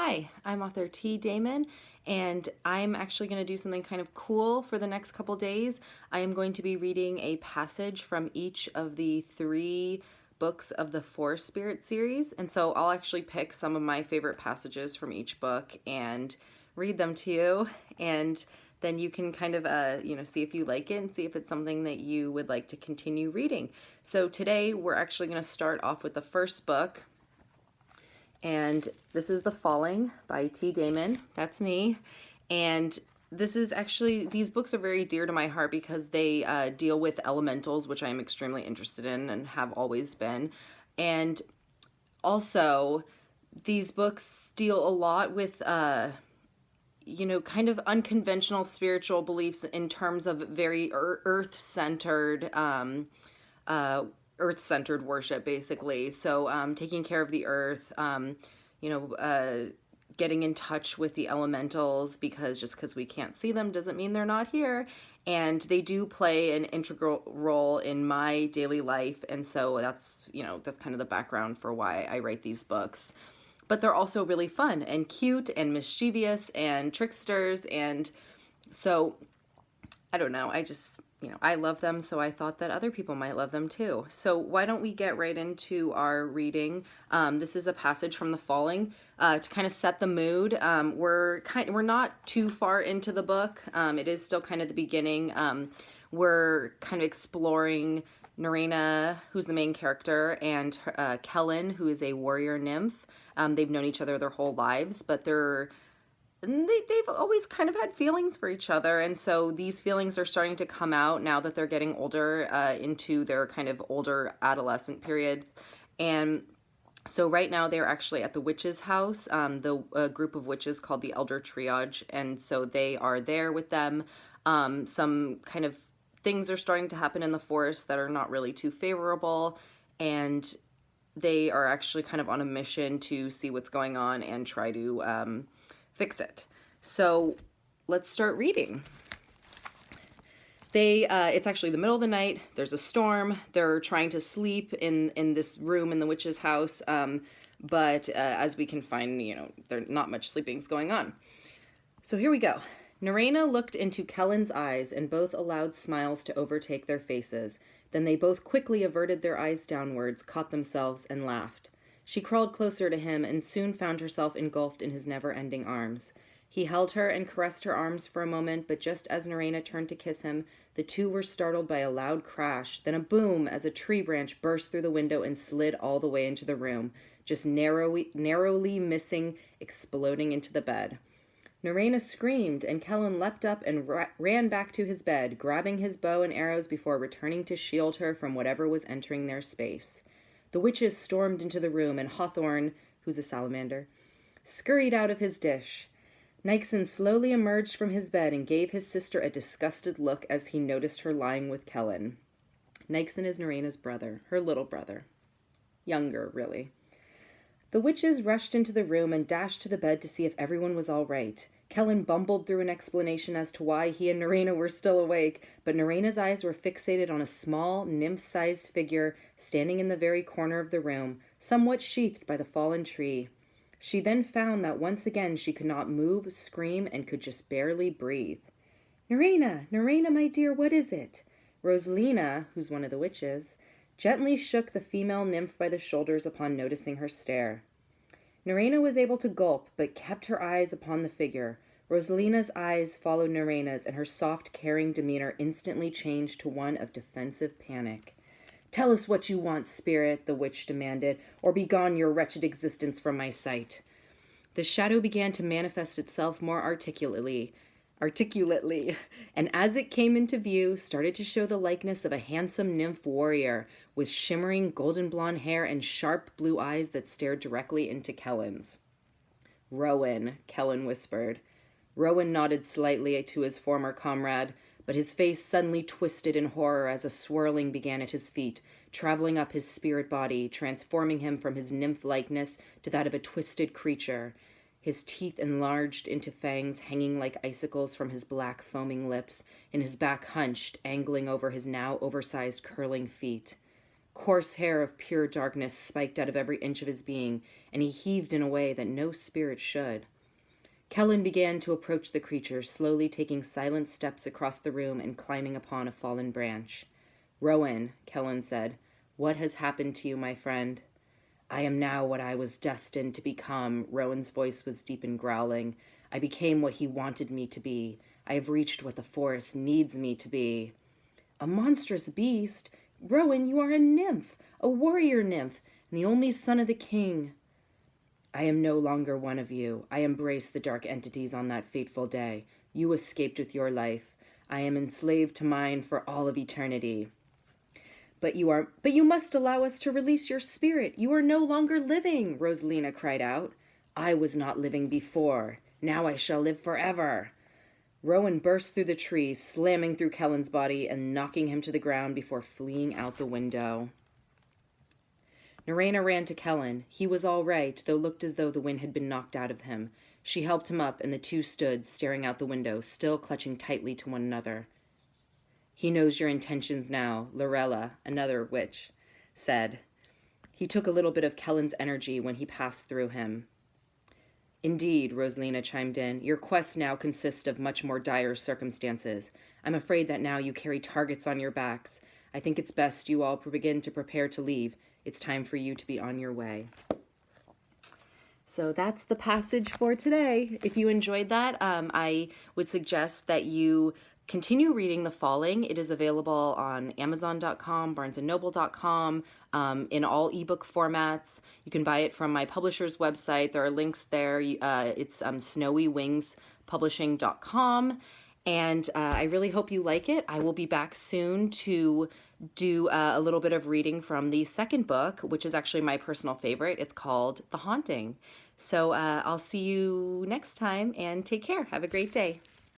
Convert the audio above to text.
Hi, I'm author T. Damon, and I'm actually going to do something kind of cool for the next couple days. I am going to be reading a passage from each of the three books of the Four Spirit series, and so I'll actually pick some of my favorite passages from each book and read them to you, and then you can kind of see if you like it and see if it's something that you would like to continue reading. So today we're actually going to start off with the first book, and this is The Falling by T. Damon. That's me. And this is actually, these books are very dear to my heart because they deal with elementals, which I'm extremely interested in and have always been. And also, these books deal a lot with, kind of unconventional spiritual beliefs in terms of very earth-centered uh, earth-centered worship, basically. So taking care of the earth, you know, uh, getting in touch with the elementals, because just because we can't see them doesn't mean they're not here. And they do play an integral role in my daily life. And so that's kind of the background for why I write these books. But they're also really fun and cute and mischievous and tricksters. And so I don't know, I love them, so I thought that other people might love them too. So why don't we get right into our reading? This is a passage from The Falling to kind of set the mood. We're not too far into the book. It is still kind of the beginning. We're kind of exploring Narena, who's the main character, and Kellen, who is a warrior nymph. They've known each other their whole lives, but they've always kind of had feelings for each other, and so these feelings are starting to come out now that they're getting older, into their kind of older adolescent period. And so right now they're actually at the witch's house, the group of witches called the Elder Triage, and so they are there with them. Some kind of things are starting to happen in the forest that are not really too favorable, and they are actually kind of on a mission to see what's going on and try to fix it. So let's start reading. It's actually the middle of the night. There's a storm. They're trying to sleep in this room in the witch's house, but as we can find, there's not much sleeping's going on. So here we go. Narena looked into Kellen's eyes, and both allowed smiles to overtake their faces. Then they both quickly averted their eyes downwards, caught themselves, and laughed. She crawled closer to him and soon found herself engulfed in his never-ending arms. He held her and caressed her arms for a moment, but just as Narena turned to kiss him, the two were startled by a loud crash, then a boom as a tree branch burst through the window and slid all the way into the room, just narrowly missing exploding into the bed. Narena screamed, and Kellen leapt up and ran back to his bed, grabbing his bow and arrows before returning to shield her from whatever was entering their space. The witches stormed into the room, and Hawthorne, who's a salamander, scurried out of his dish. Nixon slowly emerged from his bed and gave his sister a disgusted look as he noticed her lying with Kellen. Nixon is Narena's brother, her little brother. Younger, really. The witches rushed into the room and dashed to the bed to see if everyone was all right. Kellen bumbled through an explanation as to why he and Narena were still awake, but Narena's eyes were fixated on a small, nymph-sized figure standing in the very corner of the room, somewhat sheathed by the fallen tree. She then found that once again she could not move, scream, and could just barely breathe. Narena, my dear, what is it?" Rosalina, who's one of the witches, gently shook the female nymph by the shoulders upon noticing her stare. Narena was able to gulp, but kept her eyes upon the figure. Rosalina's eyes followed Narena's, and her soft, caring demeanor instantly changed to one of defensive panic. "Tell us what you want, spirit," the witch demanded, "or begone your wretched existence from my sight." The shadow began to manifest itself more articulately, and as it came into view, started to show the likeness of a handsome nymph warrior with shimmering golden blonde hair and sharp blue eyes that stared directly into Kellen's. "Rowan," Kellen whispered. Rowan nodded slightly to his former comrade, but his face suddenly twisted in horror as a swirling began at his feet, traveling up his spirit body, transforming him from his nymph-likeness to that of a twisted creature. His teeth enlarged into fangs hanging like icicles from his black foaming lips, and his back hunched, angling over his now oversized curling feet. Coarse hair of pure darkness spiked out of every inch of his being, and he heaved in a way that no spirit should. Kellen began to approach the creature, slowly taking silent steps across the room and climbing upon a fallen branch. Rowan, Kellen said, what has happened to you, my friend? I am now what I was destined to become. Rowan's voice was deep and growling. I became what he wanted me to be. I have reached what the forest needs me to be. A monstrous beast? Rowan, you are a nymph, a warrior nymph, and the only son of the king. I am no longer one of you. I embraced the dark entities on that fateful day. You escaped with your life. I am enslaved to mine for all of eternity. But you must allow us to release your spirit. You are no longer living, Rosalina cried out. I was not living before. Now I shall live forever. Rowan burst through the tree, slamming through Kellen's body and knocking him to the ground before fleeing out the window. Narena ran to Kellen. He was all right, though looked as though the wind had been knocked out of him. She helped him up, and the two stood, staring out the window, still clutching tightly to one another. He knows your intentions now, Lorella, another witch, said. He took a little bit of Kellen's energy when he passed through him. Indeed, Rosalina chimed in, your quest now consists of much more dire circumstances. I'm afraid that now you carry targets on your backs. I think it's best you all begin to prepare to leave. It's time for you to be on your way. So that's the passage for today. If you enjoyed that, I would suggest that you continue reading The Falling. It is available on Amazon.com, BarnesandNoble.com, in all ebook formats. You can buy it from my publisher's website. There are links there. It's SnowyWingsPublishing.com. And I really hope you like it. I will be back soon to do a little bit of reading from the second book, which is actually my personal favorite. It's called The Haunting. So I'll see you next time, and take care. Have a great day.